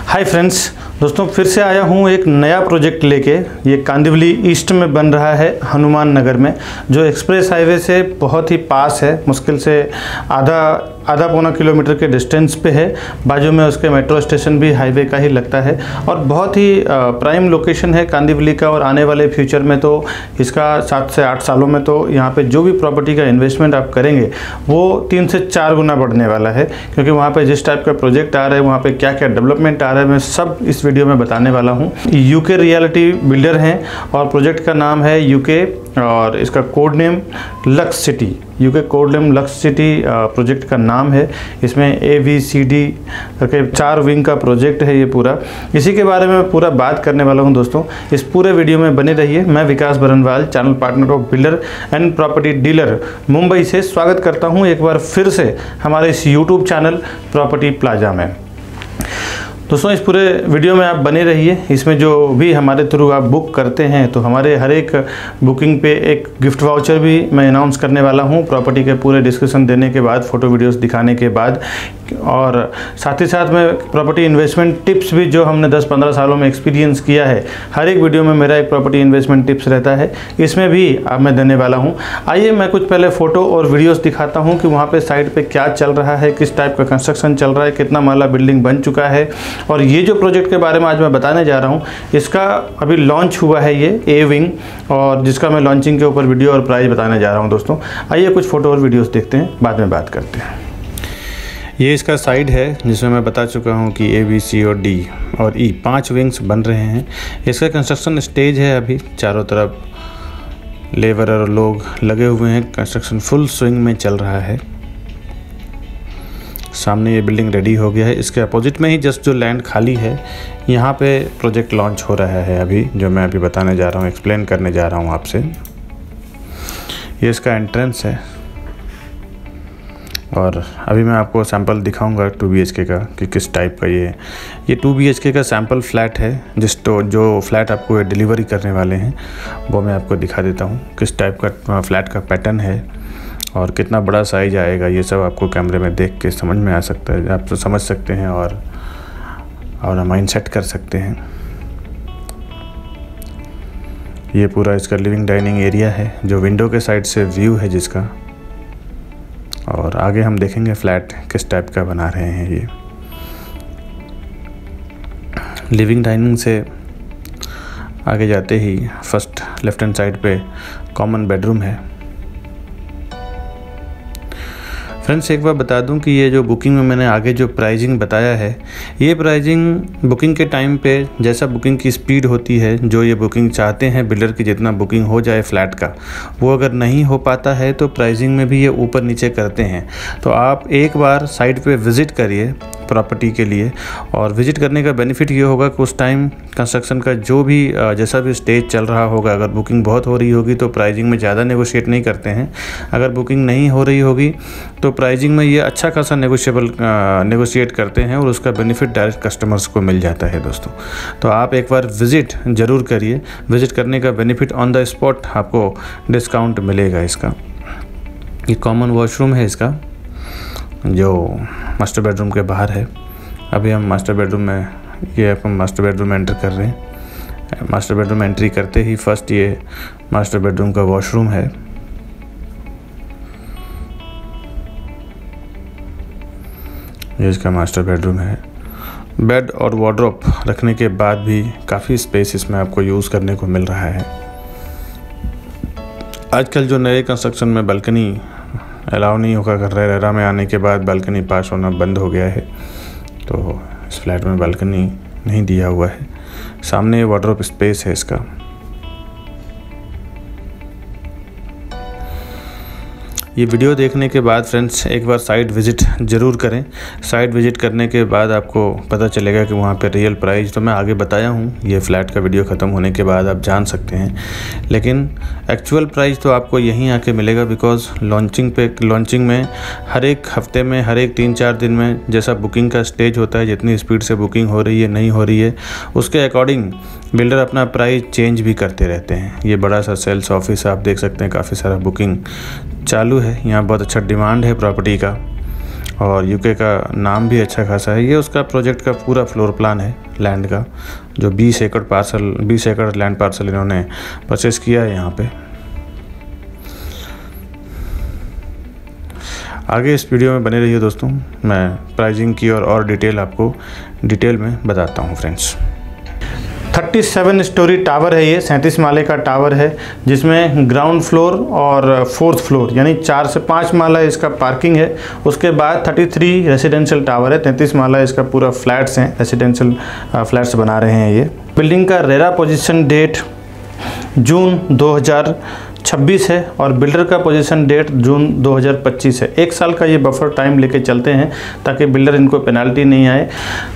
Hi friends, दोस्तों फिर से आया हूँ एक नया प्रोजेक्ट लेके। ये कांदिवली ईस्ट में बन रहा है, हनुमान नगर में, जो एक्सप्रेस हाईवे से बहुत ही पास है। मुश्किल से आधा पौना किलोमीटर के डिस्टेंस पे है। बाजू में उसके मेट्रो स्टेशन भी हाईवे का ही लगता है और बहुत ही प्राइम लोकेशन है कांदिवली का। और आने वाले फ्यूचर में तो इसका 7 से 8 सालों में तो यहाँ पे जो भी प्रॉपर्टी का इन्वेस्टमेंट आप करेंगे वो 3 से 4 गुना बढ़ने वाला है, क्योंकि वहाँ पे जिस टाइप का प्रोजेक्ट आ रहा है, वहाँ पे क्या क्या डेवलपमेंट आ रहा है, मैं सब इस वीडियो में बताने वाला हूँ। यूके रियलिटी बिल्डर हैं और प्रोजेक्ट का नाम है यूके और इसका code name lux city. UK code name lux city project का नाम है। इसमें ABCD के 4 विंग का प्रोजेक्ट है ये पूरा। इसी के बारे में पूरा बात करने वाला हूं दोस्तों। इस पूरे वीडियो में बने रहिए। मैं Vikas Baranwal, channel partner of builder and property dealer, Mumbai से स्वागत करता हूं एक बार फिर से हमारे इस यूट्यूब चैनल प्रॉपर्टी प्लाजा में। दोस्तों इस पूरे वीडियो में आप बने रहिए। इसमें जो भी हमारे थ्रू आप बुक करते हैं तो हमारे हर एक बुकिंग पे एक गिफ्ट वाउचर भी मैं अनाउंस करने वाला हूं, प्रॉपर्टी के पूरे डिस्क्रिप्शन देने के बाद, फ़ोटो वीडियोस दिखाने के बाद। और साथ ही साथ में प्रॉपर्टी इन्वेस्टमेंट टिप्स भी जो हमने 10-15 सालों में एक्सपीरियंस किया है, हर एक वीडियो में मेरा एक प्रॉपर्टी इन्वेस्टमेंट टिप्स रहता है, इसमें भी अब मैं देने वाला हूँ। आइए मैं कुछ पहले फ़ोटो और वीडियोज़ दिखाता हूँ कि वहाँ पर साइड पर क्या चल रहा है, किस टाइप का कंस्ट्रक्शन चल रहा है, कितना माला बिल्डिंग बन चुका है। और ये जो प्रोजेक्ट के बारे में आज मैं बताने जा रहा हूँ, इसका अभी लॉन्च हुआ है ये A विंग, और जिसका मैं लॉन्चिंग के ऊपर वीडियो और प्राइस बताने जा रहा हूँ दोस्तों। आइए कुछ फ़ोटो और वीडियोस देखते हैं, बाद में बात करते हैं। ये इसका साइड है जिसमें मैं बता चुका हूँ कि A, B, C और D और E 5 विंग्स बन रहे हैं। इसका कंस्ट्रक्शन स्टेज है, अभी चारों तरफ लेबर और लोग लगे हुए हैं। कंस्ट्रक्शन फुल स्विंग में चल रहा है। सामने ये बिल्डिंग रेडी हो गया है। इसके अपोजिट में ही जस्ट जो लैंड खाली है, यहाँ पे प्रोजेक्ट लॉन्च हो रहा है अभी, जो मैं अभी बताने जा रहा हूँ, एक्सप्लेन करने जा रहा हूँ आपसे। ये इसका एंट्रेंस है और अभी मैं आपको सैंपल दिखाऊंगा 2 BHK का कि किस टाइप का ये 2 BHK का सैंपल फ्लैट है। जो फ्लैट आपको डिलीवरी करने वाले हैं वो मैं आपको दिखा देता हूँ किस टाइप का फ्लैट का पैटर्न है और कितना बड़ा साइज आएगा। ये सब आपको कैमरे में देख के समझ में आ सकता है, आप तो समझ सकते हैं और माइंड सेट कर सकते हैं। ये पूरा इसका लिविंग डाइनिंग एरिया है, जो विंडो के साइड से व्यू है जिसका। और आगे हम देखेंगे फ्लैट किस टाइप का बना रहे हैं। ये लिविंग डाइनिंग से आगे जाते ही फर्स्ट लेफ्ट हैंड साइड पे कॉमन बेडरूम है। फ्रेंड्स एक बार बता दूं कि ये जो बुकिंग में मैंने आगे जो प्राइजिंग बताया है, ये प्राइजिंग बुकिंग के टाइम पे जैसा बुकिंग की स्पीड होती है, जो ये बुकिंग चाहते हैं बिल्डर की जितना बुकिंग हो जाए फ्लैट का, वो अगर नहीं हो पाता है तो प्राइजिंग में भी ये ऊपर नीचे करते हैं। तो आप एक बार साइट पे विज़िट करिए प्रॉपर्टी के लिए, और विज़िट करने का बेनिफिट ये होगा कि उस टाइम कंस्ट्रक्शन का जो भी जैसा भी स्टेज चल रहा होगा, अगर बुकिंग बहुत हो रही होगी तो प्राइजिंग में ज़्यादा नेगोशिएट नहीं करते हैं। अगर बुकिंग नहीं हो रही होगी तो प्राइजिंग में ये अच्छा खासा नेगोशिएट करते हैं और उसका बेनिफिट डायरेक्ट कस्टमर्स को मिल जाता है दोस्तों। तो आप एक बार विज़िट ज़रूर करिए। विज़िट करने का बेनिफिट ऑन द स्पॉट आपको डिस्काउंट मिलेगा इसका। ये कॉमन वॉशरूम है इसका, जो मास्टर बेडरूम के बाहर है। अभी हम मास्टर बेडरूम में मास्टर बेडरूम एंटर कर रहे हैं। मास्टर बेडरूम एंट्री करते ही फर्स्ट ये मास्टर बेडरूम का वॉशरूम है। ये इसका मास्टर बेडरूम है। बेड और वार्डरोब रखने के बाद भी काफ़ी स्पेस इसमें आपको यूज़ करने को मिल रहा है। आजकल जो नए कंस्ट्रक्शन में बालकनी अलाउ नहीं होगा कर रहे, रेरा में आने के बाद बालकनी पास होना बंद हो गया है, तो इस फ्लैट में बालकनी नहीं दिया हुआ है। सामने वार्डरोब स्पेस है इसका। ये वीडियो देखने के बाद फ्रेंड्स एक बार साइट विज़िट ज़रूर करें। साइट विज़िट करने के बाद आपको पता चलेगा कि वहाँ पे रियल प्राइस तो मैं आगे बताया हूँ, ये फ्लैट का वीडियो ख़त्म होने के बाद आप जान सकते हैं, लेकिन एक्चुअल प्राइस तो आपको यहीं आके मिलेगा। बिकॉज़ लॉन्चिंग में हर एक हफ्ते में, हर एक 3-4 दिन में जैसा बुकिंग का स्टेज होता है, जितनी स्पीड से बुकिंग हो रही है नहीं हो रही है, उसके अकॉर्डिंग बिल्डर अपना प्राइस चेंज भी करते रहते हैं। ये बड़ा सा सेल्स ऑफिस आप देख सकते हैं, काफ़ी सारा बुकिंग चालू है। यहाँ बहुत अच्छा डिमांड है प्रॉपर्टी का। और यूके का नाम भी अच्छा खासा है। ये उसका प्रोजेक्ट का पूरा फ्लोर प्लान है लैंड का, जो 20 एकड़ लैंड पार्सल इन्होंने परचेस किया है यहाँ पे। आगे इस वीडियो में बने रहिए दोस्तों, मैं प्राइसिंग की और डिटेल आपको डिटेल में बताता हूँ फ्रेंड्स। 37 स्टोरी टावर है ये, 37 माले का टावर है, जिसमें ग्राउंड फ्लोर और 4th फ्लोर यानी 4 से 5 माला इसका पार्किंग है। उसके बाद 33 रेसिडेंशियल टावर है, 33 माला इसका पूरा फ्लैट्स हैं, रेसिडेंशियल फ्लैट्स बना रहे हैं ये। बिल्डिंग का रेरा पोजीशन डेट जून 2026 है और बिल्डर का पोजीशन डेट जून 2025 है। 1 साल का ये बफर टाइम लेके चलते हैं ताकि बिल्डर इनको पेनाल्टी नहीं आए।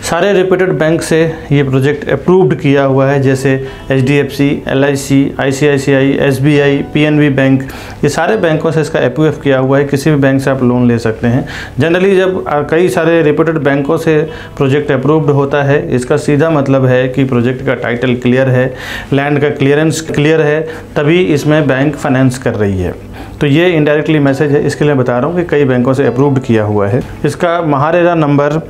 सारे रेप्यूटेड बैंक से ये प्रोजेक्ट अप्रूव्ड किया हुआ है, जैसे HDFC, LIC, ICICI, SBI, PNB bank, ये सारे बैंकों से इसका अप्रूव किया हुआ है। किसी भी बैंक से आप लोन ले सकते हैं। जनरली जब कई सारे रेप्यूटेड बैंकों से प्रोजेक्ट अप्रूव्ड होता है, इसका सीधा मतलब है कि प्रोजेक्ट का टाइटल क्लियर है, लैंड का क्लियरेंस क्लियर है, तभी इसमें बैंक फाइनेंस कर रही है। तो ये इनडायरेक्टली मैसेज है, इसके लिए बता रहा हूँ कि कई बैंकों से अप्रूव्ड किया हुआ है। इसका महारेरा नंबर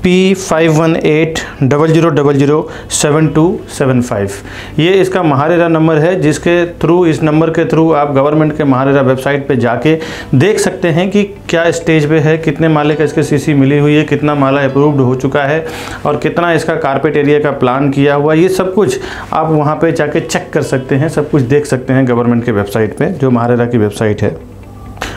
P5180007275, ये इसका महारेरा नंबर है, जिसके थ्रू, इस नंबर के थ्रू आप गवर्नमेंट के महारेरा वेबसाइट पे जाके देख सकते हैं कि क्या स्टेज पे है, कितने माले का इसके CC मिली हुई है, कितना माला अप्रूव्ड हो चुका है और कितना इसका कारपेट एरिया का प्लान किया हुआ। ये सब कुछ आप वहाँ पे जाके चेक कर सकते हैं, सब कुछ देख सकते हैं गवर्नमेंट के वेबसाइट पे, जो महारेरा की वेबसाइट है।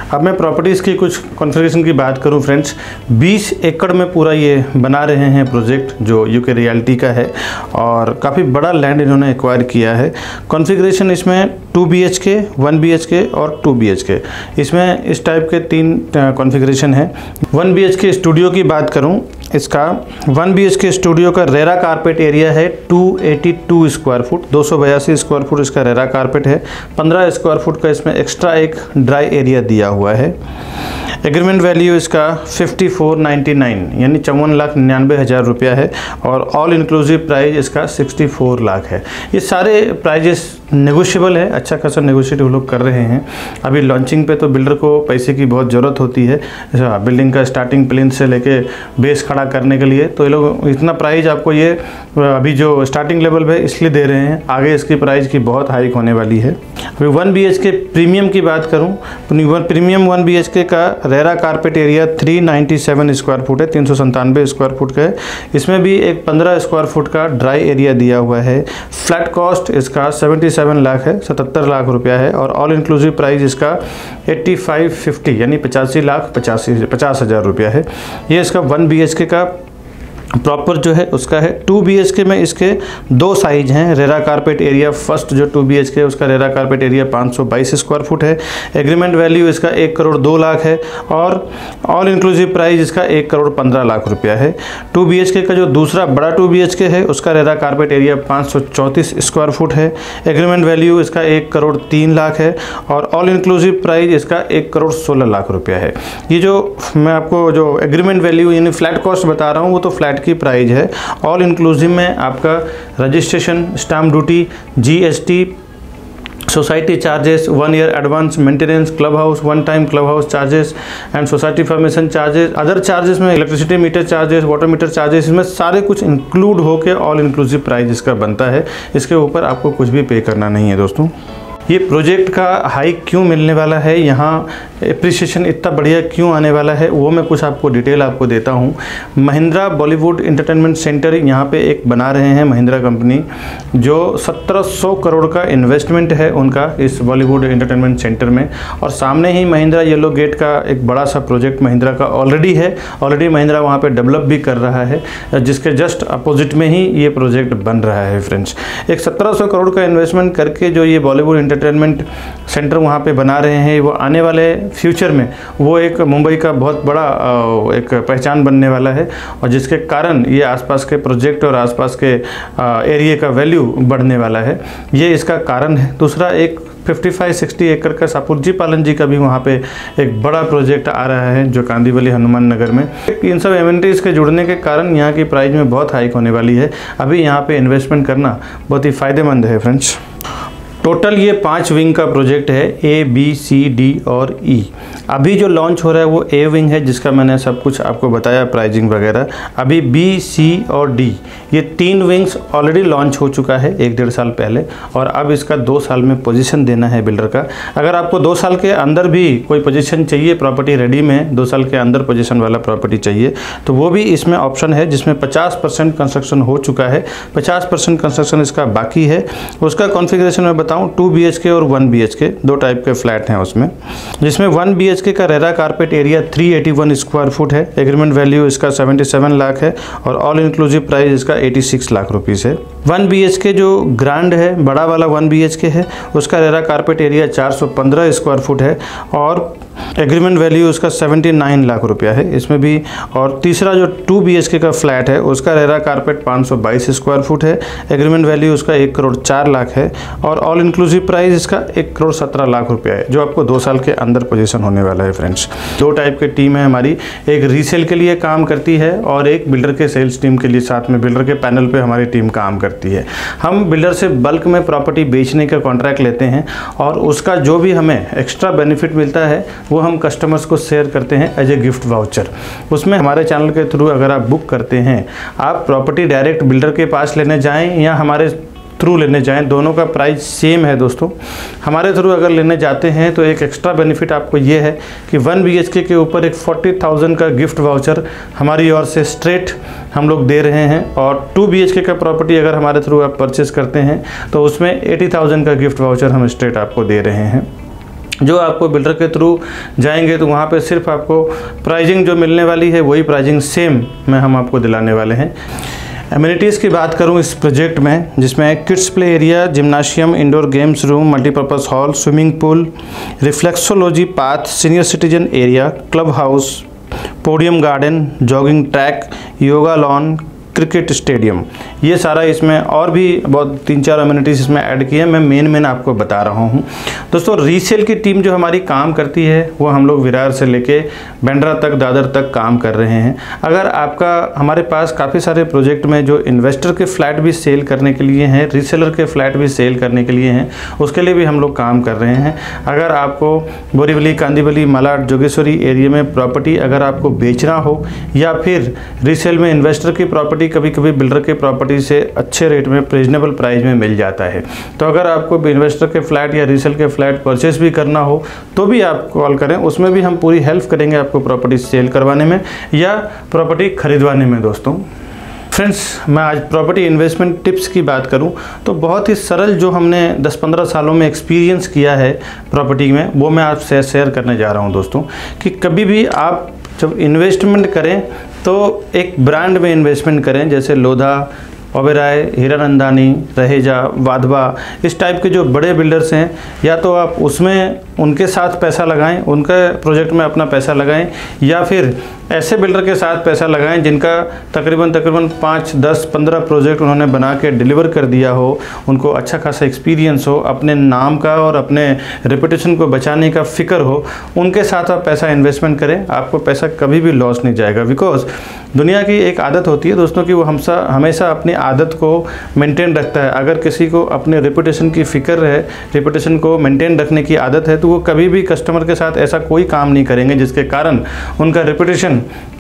अब मैं प्रॉपर्टीज़ की कुछ कॉन्फ़िगरेशन की बात करूं फ्रेंड्स, 20 एकड़ में पूरा ये बना रहे हैं प्रोजेक्ट, जो यूके रियल्टी का है और काफ़ी बड़ा लैंड इन्होंने एक्वायर किया है। कॉन्फ़िगरेशन इसमें 2 BHK, 1 BHK और 2 BHK, इसमें इस टाइप के 3 कॉन्फ़िगरेशन है। 1 BHK स्टूडियो की बात करूं, इसका 1 BHK स्टूडियो का रेरा कारपेट एरिया है 282 स्क्वायर फुट, 282 स्क्वायर फुट इसका रेरा कारपेट है। 15 स्क्वायर फुट का इसमें एक्स्ट्रा एक ड्राई एरिया दिया हुआ है। एग्रीमेंट वैल्यू इसका 5499 यानी 54,99,000 रुपया है और ऑल इंक्लूसिव प्राइस इसका 64 लाख है। ये सारे प्राइजेस नेगोशिएबल है, अच्छा खासा नेगोशिएट वो लोग कर रहे हैं। अभी लॉन्चिंग पे तो बिल्डर को पैसे की बहुत ज़रूरत होती है, बिल्डिंग का स्टार्टिंग प्लेन से लेके बेस खड़ा करने के लिए, तो ये लोग इतना प्राइस आपको ये अभी जो स्टार्टिंग लेवल पे इसलिए दे रहे हैं, आगे इसकी प्राइस की बहुत हाइक होने वाली है। अभी 1 BHK प्रीमियम की बात करूँ, प्रीमियम 1 BHK का RERA carpet area 397 square foot है, 397 स्क्वायर फुट का है। इसमें भी एक 15 स्क्वायर फुट का ड्राई एरिया दिया हुआ है। फ्लैट कॉस्ट इसका 77 लाख है, 77 लाख रुपया है और ऑल इंक्लूसिव प्राइस इसका 8550 यानी 50,50,000 रुपया है। ये इसका 1 BHK का प्रॉपर जो है उसका है। 2 BHK में इसके 2 साइज हैं। रेरा कारपेट एरिया फर्स्ट जो 2 BHK है उसका RERA carpet area 522 square foot है। एग्रीमेंट वैल्यू इसका 1 करोड़ 2 लाख है और ऑल इंक्लूसिव प्राइस इसका 1 करोड़ 15 लाख रुपया है। 2 BHK का जो दूसरा बड़ा 2 BHK है उसका RERA carpet area 534 square foot है। एग्रीमेंट वैल्यू इसका 1 करोड़ 3 लाख है और ऑल इंक्लूसिव प्राइस इसका 1 करोड़ 16 लाख रुपया है। ये जो मैं आपको जो एग्रीमेंट वैल्यू यानी फ्लैट कॉस्ट बता रहा हूँ वो तो फ्लैट की प्राइस है। ऑल इंक्लूसिव में आपका registration, stamp duty, GST, society charges, 1 year advance maintenance, club house 1 time club house charges and society formation charges, other charges में electricity meter charges, water meter charges, इसमें सारे कुछ include होके all inclusive price इसका बनता है। इसके ऊपर आपको कुछ भी पे करना नहीं है दोस्तों। ये प्रोजेक्ट का हाइक क्यों मिलने वाला है, यहाँ एप्रिसिएशन इतना बढ़िया क्यों आने वाला है, वो मैं कुछ आपको डिटेल आपको देता हूँ। महिंद्रा बॉलीवुड एंटरटेनमेंट सेंटर यहाँ पे एक बना रहे हैं महिंद्रा कंपनी, जो 1700 करोड़ का इन्वेस्टमेंट है उनका इस बॉलीवुड एंटरटेनमेंट सेंटर में। और सामने ही महिंद्रा येलो गेट का एक बड़ा सा प्रोजेक्ट महिंद्रा का ऑलरेडी है, ऑलरेडी महिंद्रा वहाँ पर डेवलप भी कर रहा है, जिसके जस्ट अपोजिट में ही ये प्रोजेक्ट बन रहा है फ्रेंड्स। एक 1700 करोड़ का इन्वेस्टमेंट करके जो ये बॉलीवुड एंटरटेनमेंट सेंटर वहाँ पे बना रहे हैं, वो आने वाले फ्यूचर में वो एक मुंबई का बहुत बड़ा एक पहचान बनने वाला है और जिसके कारण ये आसपास के प्रोजेक्ट और आसपास के एरिया का वैल्यू बढ़ने वाला है, ये इसका कारण है। दूसरा एक 55-60 एकड़ का सापुरजी पालन जी का भी वहाँ पे एक बड़ा प्रोजेक्ट आ रहा है जो कांदिवली हनुमान नगर में। इन सब एमेनिटीज़ के जुड़ने के कारण यहाँ की प्राइस में बहुत हाइक होने वाली है। अभी यहाँ पे इन्वेस्टमेंट करना बहुत ही फ़ायदेमंद है फ्रेंड्स। टोटल ये 5 विंग का प्रोजेक्ट है, A, B, C, D और E। अभी जो लॉन्च हो रहा है वो ए विंग है, जिसका मैंने सब कुछ आपको बताया, प्राइजिंग वगैरह। अभी बी, सी और डी, ये 3 विंग्स ऑलरेडी लॉन्च हो चुका है 1-1.5 साल पहले, और अब इसका 2 साल में पोजीशन देना है बिल्डर का। अगर आपको 2 साल के अंदर भी कोई पोजीशन चाहिए, प्रॉपर्टी रेडी में 2 साल के अंदर पोजीशन वाला प्रॉपर्टी चाहिए, तो वो भी इसमें ऑप्शन है, जिसमें 50% कंस्ट्रक्शन हो चुका है, 50% कंस्ट्रक्शन इसका बाकी है। उसका कॉन्फ़िगरेशन मैं बताऊँ, 2 BHK और 1 BHK 2 टाइप के फ्लैट हैं उसमें, जिसमें 1 BHK का RERA carpet area 381 square foot है। एग्रीमेंट वैल्यू इसका 77 लाख है और ऑल इंक्लूसिव प्राइस इसका 86 लाख रुपीस है। 1 BHK जो ग्रांड है, बड़ा वाला 1 BHK है, उसका RERA carpet area 415 square foot है और एग्रीमेंट वैल्यू उसका 79 लाख रुपया है इसमें भी। और तीसरा जो 2 BHK का फ्लैट है, उसका रेरा कारपेट 522 स्क्वायर फुट है, एग्रीमेंट वैल्यू उसका 1 करोड़ 4 लाख है और ऑल इंक्लूसिव प्राइस इसका 1 करोड़ 17 लाख रुपया है, जो आपको 2 साल के अंदर पोजीशन होने वाला है फ्रेंड्स। 2 टाइप की टीम है हमारी, एक रीसेल के लिए काम करती है और एक बिल्डर के सेल्स टीम के लिए, साथ में बिल्डर के पैनल पे हमारी टीम काम करती है। हम बिल्डर से बल्क में प्रॉपर्टी बेचने का कॉन्ट्रैक्ट लेते हैं और उसका जो भी हमें एक्स्ट्रा बेनिफिट मिलता है वो हम कस्टमर्स को शेयर करते हैं एज ए गिफ्ट वाउचर। उसमें हमारे चैनल के थ्रू अगर आप बुक करते हैं, आप प्रॉपर्टी डायरेक्ट बिल्डर के पास लेने जाएं या हमारे थ्रू लेने जाएं, दोनों का प्राइस सेम है दोस्तों। हमारे थ्रू अगर लेने जाते हैं तो एक एक्स्ट्रा बेनिफिट आपको ये है कि 1 BHK के ऊपर एक 40,000 का गिफ्ट वाउचर हमारी ओर से स्ट्रेट हम लोग दे रहे हैं, और 2 BHK का प्रॉपर्टी अगर हमारे थ्रू आप परचेस करते हैं तो उसमें 80,000 का गिफ्ट वाउचर हम स्ट्रेट आपको दे रहे हैं। जो आपको बिल्डर के थ्रू जाएंगे तो वहाँ पे सिर्फ आपको प्राइजिंग जो मिलने वाली है वही प्राइजिंग सेम में हम आपको दिलाने वाले हैं। एमिनिटीज़ की बात करूं इस प्रोजेक्ट में, जिसमें kids play area, gymnasium, indoor games room, multipurpose hall, swimming pool, reflexology path, senior citizen area, club house, podium garden, jogging track, yoga lawn, cricket stadium, ये सारा इसमें और भी बहुत 3-4 अम्यूनिटीज़ इसमें ऐड किए हैं। मैं मेन आपको बता रहा हूँ दोस्तों। रीसेल की टीम जो हमारी काम करती है वो हम लोग विरार से लेके बांद्रा तक, दादर तक काम कर रहे हैं। अगर आपका हमारे पास काफ़ी सारे प्रोजेक्ट में जो इन्वेस्टर के फ्लैट भी सेल करने के लिए हैं, रीसेलर के फ्लैट भी सेल करने के लिए हैं, उसके लिए भी हम लोग काम कर रहे हैं। अगर आपको बोरीवली, कांदीवली, मलाड, जोगेश्वरी एरिया में प्रॉपर्टी अगर आपको बेचना हो या फिर रीसेल में इन्वेस्टर की प्रॉपर्टी कभी कभी बिल्डर के प्रॉपर्टी से अच्छे रेट में, रीजनेबल प्राइस में मिल जाता है, तो अगर आपको इन्वेस्टर के फ्लैट या रीसेल के फ्लैट परचेस भी करना हो तो भी आप कॉल करें, उसमें भी हम पूरी हेल्प करेंगे आपको प्रॉपर्टी सेल करवाने में या प्रॉपर्टी खरीदवाने में। दोस्तों फ्रेंड्स, मैं आज प्रॉपर्टी इन्वेस्टमेंट टिप्स की बात करूं तो बहुत ही सरल जो हमने 10-15 सालों में एक्सपीरियंस किया है प्रॉपर्टी में, वो मैं आपसे शेयर करने जा रहा हूं दोस्तों। कि कभी भी आप जब इन्वेस्टमेंट करें तो एक ब्रांड में इन्वेस्टमेंट करें, जैसे लोधा, ओबेरॉय, हीरानंदानी, रहेजा, वाधवा, इस टाइप के जो बड़े बिल्डर्स हैं, या तो आप उसमें उनके साथ पैसा लगाएं, उनके प्रोजेक्ट में अपना पैसा लगाएं, या फिर ऐसे बिल्डर के साथ पैसा लगाएं जिनका तकरीबन 5, 10, 15 प्रोजेक्ट उन्होंने बना के डिलीवर कर दिया हो, उनको अच्छा खासा एक्सपीरियंस हो, अपने नाम का और अपने रेपुटेशन को बचाने का फ़िक्र हो, उनके साथ आप पैसा इन्वेस्टमेंट करें। आपको पैसा कभी भी लॉस नहीं जाएगा। बिकॉज दुनिया की एक आदत होती है दोस्तों कि वो हमेशा अपनी आदत को मेंटेन रखता है। अगर किसी को अपने रेपुटेशन की फ़िक्र है, रेपुटेशन को मेंटेन रखने की आदत है, तो वो कभी भी कस्टमर के साथ ऐसा कोई काम नहीं करेंगे जिसके कारण उनका रेपुटेशन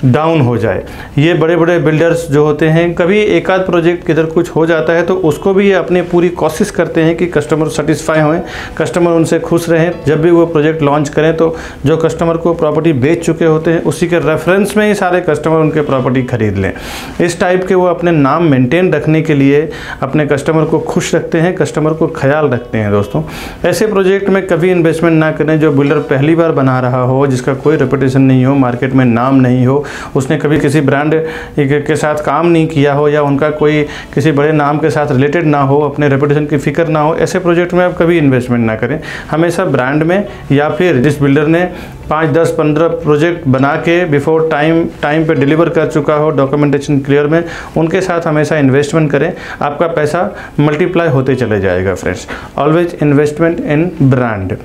डाउन हो जाए। ये बड़े बड़े बिल्डर्स जो होते हैं, कभी एक आध प्रोजेक्ट किधर कुछ हो जाता है तो उसको भी ये अपनी पूरी कोशिश करते हैं कि कस्टमर सेटिस्फाई हों, कस्टमर उनसे खुश रहें। जब भी वो प्रोजेक्ट लॉन्च करें तो जो कस्टमर को प्रॉपर्टी बेच चुके होते हैं उसी के रेफरेंस में ही सारे कस्टमर उनके प्रॉपर्टी खरीद लें। इस टाइप के वो अपने नाम मेंटेन रखने के लिए अपने कस्टमर को खुश रखते हैं, कस्टमर को ख्याल रखते हैं। दोस्तों ऐसे प्रोजेक्ट में कभी इन्वेस्टमेंट ना करें जो बिल्डर पहली बार बना रहा हो, जिसका कोई रेपुटेशन नहीं हो, मार्केट में नाम नहीं हो, उसने कभी किसी ब्रांड के साथ काम नहीं किया हो, या उनका कोई किसी बड़े नाम के साथ रिलेटेड ना हो, अपने रेपुटेशन की फिक्र ना हो। ऐसे प्रोजेक्ट में आप कभी इन्वेस्टमेंट ना करें। हमेशा ब्रांड में, या फिर जिस बिल्डर ने 5, 10, 15 प्रोजेक्ट बना के बिफोर टाइम पे डिलीवर कर चुका हो, डॉक्यूमेंटेशन क्लियर में, उनके साथ हमेशा इन्वेस्टमेंट करें। आपका पैसा मल्टीप्लाई होते चले जाएगा फ्रेंड्स। ऑलवेज इन्वेस्टमेंट इन ब्रांड।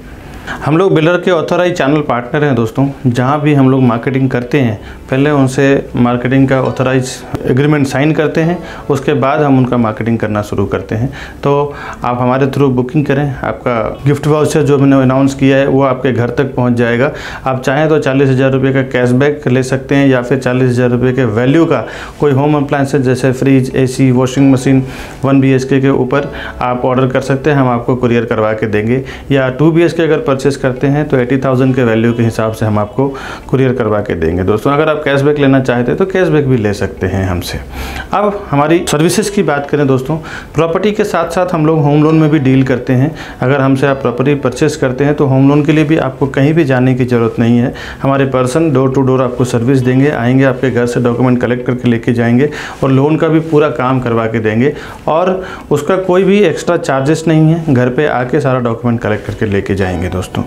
हम लोग बिल्डर के ऑथोराइज चैनल पार्टनर हैं दोस्तों। जहां भी हम लोग मार्केटिंग करते हैं पहले उनसे मार्केटिंग का ऑथोराइज एग्रीमेंट साइन करते हैं, उसके बाद हम उनका मार्केटिंग करना शुरू करते हैं। तो आप हमारे थ्रू बुकिंग करें, आपका गिफ्ट वाउचर जो मैंने अनाउंस किया है वो आपके घर तक पहुंच जाएगा। आप चाहें तो 40,000 रुपये का कैशबैक ले सकते हैं या फिर 40,000 रुपये के वैल्यू का कोई होम अप्लायंसेज जैसे fridge, AC, washing machine 1 BHK के ऊपर आप ऑर्डर कर सकते हैं, हम आपको कुरियर करवा के देंगे। या 2 BHK अगर परचेस करते हैं तो 80,000 के वैल्यू के हिसाब से हम आपको कुरियर करवा के देंगे दोस्तों। अगर आप कैशबैक लेना चाहते हैं तो कैशबैक भी ले सकते हैं हमसे। अब हमारी सर्विसेज की बात करें दोस्तों, प्रॉपर्टी के साथ साथ हम लोग होम लोन में भी डील करते हैं। अगर हमसे आप प्रॉपर्टी परचेस करते हैं तो होम लोन के लिए भी आपको कहीं भी जाने की ज़रूरत नहीं है। हमारे पर्सन डोर टू डोर आपको सर्विस देंगे, आएंगे आपके घर से डॉक्यूमेंट कलेक्ट करके लेके जाएंगे और लोन का भी पूरा काम करवा के देंगे और उसका कोई भी एक्स्ट्रा चार्जेस नहीं है। घर पे आके सारा डॉक्यूमेंट कलेक्ट करके लेके जाएंगे दोस्तों।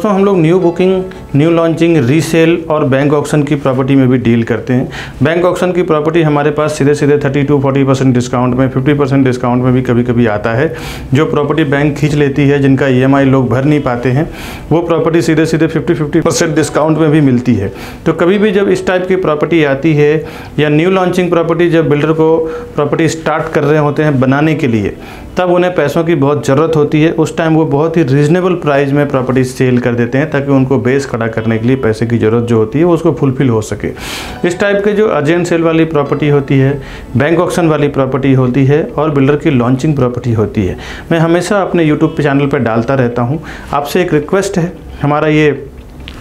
हम लोग new booking, new launching, resale और बैंक ऑक्शन की प्रॉपर्टी में भी डील करते हैं। बैंक ऑक्शन की प्रॉपर्टी हमारे पास सीधे 30-40% डिस्काउंट में, 50% डिस्काउंट में भी कभी कभी आता है। जो प्रॉपर्टी बैंक खींच लेती है, जिनका EMI लोग भर नहीं पाते हैं, वो प्रॉपर्टी सीधे 50% डिस्काउंट में भी मिलती है। तो कभी भी जब इस टाइप की प्रॉपर्टी आती है या न्यू लॉन्चिंग प्रॉपर्टी जब बिल्डर को प्रॉपर्टी स्टार्ट कर रहे होते हैं बनाने के लिए, तब उन्हें पैसों की बहुत ज़रूरत होती है। उस टाइम वो बहुत ही रीजनेबल प्राइस में प्रॉपर्टी सेल कर देते हैं ताकि उनको बेस खड़ा करने के लिए पैसे की ज़रूरत जो होती है वो उसको फुलफिल हो सके। इस टाइप के जो अर्जेंट सेल वाली प्रॉपर्टी होती है, बैंक ऑक्शन वाली प्रॉपर्टी होती है और बिल्डर की लॉन्चिंग प्रॉपर्टी होती है, मैं हमेशा अपने यूट्यूब चैनल पर डालता रहता हूँ। आपसे एक रिक्वेस्ट है, हमारा ये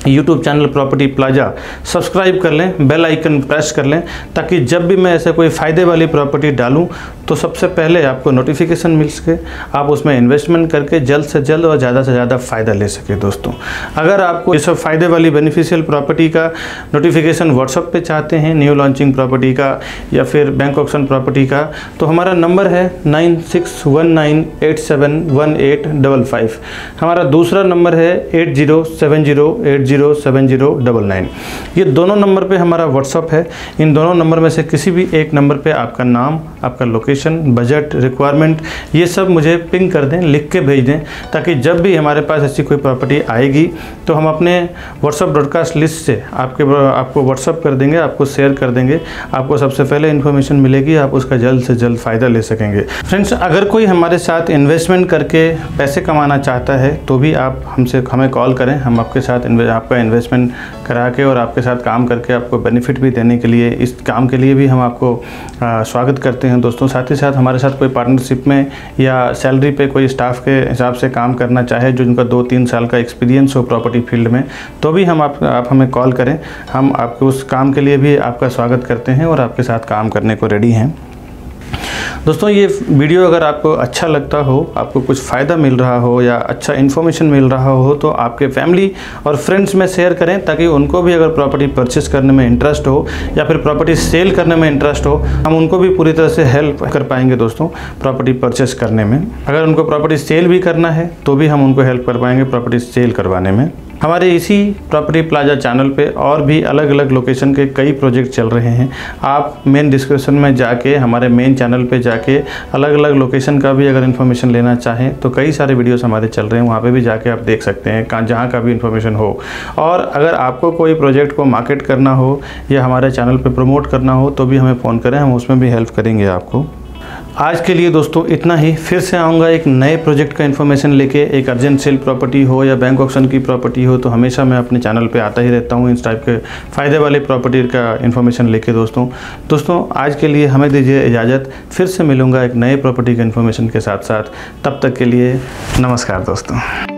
YouTube channel property plaza subscribe कर लें, बेल आइकन प्रेस कर लें, ताकि जब भी मैं ऐसे कोई फ़ायदे वाली प्रॉपर्टी डालूं तो सबसे पहले आपको नोटिफिकेशन मिल सके, आप उसमें इन्वेस्टमेंट करके जल्द से जल्द और ज़्यादा से ज़्यादा फ़ायदा ले सके दोस्तों। अगर आपको ये सब फ़ायदे वाली बेनिफिशियल प्रॉपर्टी का नोटिफिकेशन व्हाट्सएप पे चाहते हैं, न्यू लॉन्चिंग प्रॉपर्टी का या फिर बैंक ऑक्शन प्रॉपर्टी का, तो हमारा नंबर है 9619871855। हमारा दूसरा नंबर है 8070807099। ये दोनों नंबर पे हमारा व्हाट्सअप है। इन दोनों नंबर में से किसी भी एक नंबर पे आपका नाम, आपका लोकेशन, बजट, रिक्वायरमेंट, ये सब मुझे पिंग कर दें, लिख के भेज दें, ताकि जब भी हमारे पास ऐसी कोई प्रॉपर्टी आएगी तो हम अपने व्हाट्सअप ब्रॉडकास्ट लिस्ट से आपको व्हाट्सअप कर देंगे, आपको शेयर कर देंगे। आपको सबसे पहले इन्फॉर्मेशन मिलेगी, आप उसका जल्द से जल्द फ़ायदा ले सकेंगे। फ्रेंड्स, अगर कोई हमारे साथ इन्वेस्टमेंट करके पैसे कमाना चाहता है तो भी आप हमें कॉल करें। हम आपके साथ आपका इन्वेस्टमेंट करा के और आपके साथ काम करके आपको बेनिफिट भी देने के लिए, इस काम के लिए भी हम आपको स्वागत करते हैं दोस्तों। साथ ही साथ हमारे साथ कोई पार्टनरशिप में या सैलरी पे कोई स्टाफ के हिसाब से काम करना चाहे, जो जिनका 2-3 साल का एक्सपीरियंस हो प्रॉपर्टी फील्ड में, तो भी आप हमें कॉल करें। हम आपके उस काम के लिए भी आपका स्वागत करते हैं और आपके साथ काम करने को रेडी हैं। दोस्तों, ये वीडियो अगर आपको अच्छा लगता हो, आपको कुछ फ़ायदा मिल रहा हो या अच्छा इन्फॉर्मेशन मिल रहा हो, तो आपके फैमिली और फ्रेंड्स में शेयर करें, ताकि उनको भी अगर प्रॉपर्टी परचेस करने में इंटरेस्ट हो या फिर प्रॉपर्टी सेल करने में इंटरेस्ट हो, हम उनको भी पूरी तरह से हेल्प कर पाएंगे दोस्तों प्रॉपर्टी परचेस करने में। अगर उनको प्रॉपर्टी सेल भी करना है तो भी हम उनको हेल्प कर पाएंगे प्रॉपर्टी सेल करवाने में। हमारे इसी प्रॉपर्टी प्लाजा चैनल पे और भी अलग अलग लोकेशन के कई प्रोजेक्ट चल रहे हैं। आप मेन डिस्क्रिप्शन में जाके, हमारे मेन चैनल पे जाके अलग अलग लोकेशन का भी अगर इन्फॉर्मेशन लेना चाहें तो कई सारे वीडियोस हमारे चल रहे हैं, वहाँ पे भी जाके आप देख सकते हैं जहाँ का भी इन्फॉर्मेशन हो। और अगर आपको कोई प्रोजेक्ट को मार्केट करना हो या हमारे चैनल पर प्रमोट करना हो तो भी हमें फ़ोन करें, हम उसमें भी हेल्प करेंगे आपको। आज के लिए दोस्तों इतना ही। फिर से आऊँगा एक नए प्रोजेक्ट का इन्फॉर्मेशन लेके। एक अर्जेंट सेल प्रॉपर्टी हो या बैंक ऑक्शन की प्रॉपर्टी हो, तो हमेशा मैं अपने चैनल पे आता ही रहता हूँ इस टाइप के फ़ायदे वाले प्रॉपर्टी का इन्फॉर्मेशन लेके दोस्तों आज के लिए हमें दीजिए इजाज़त। फिर से मिलूँगा एक नए प्रॉपर्टी के इन्फॉर्मेशन के साथ। तब तक के लिए नमस्कार दोस्तों।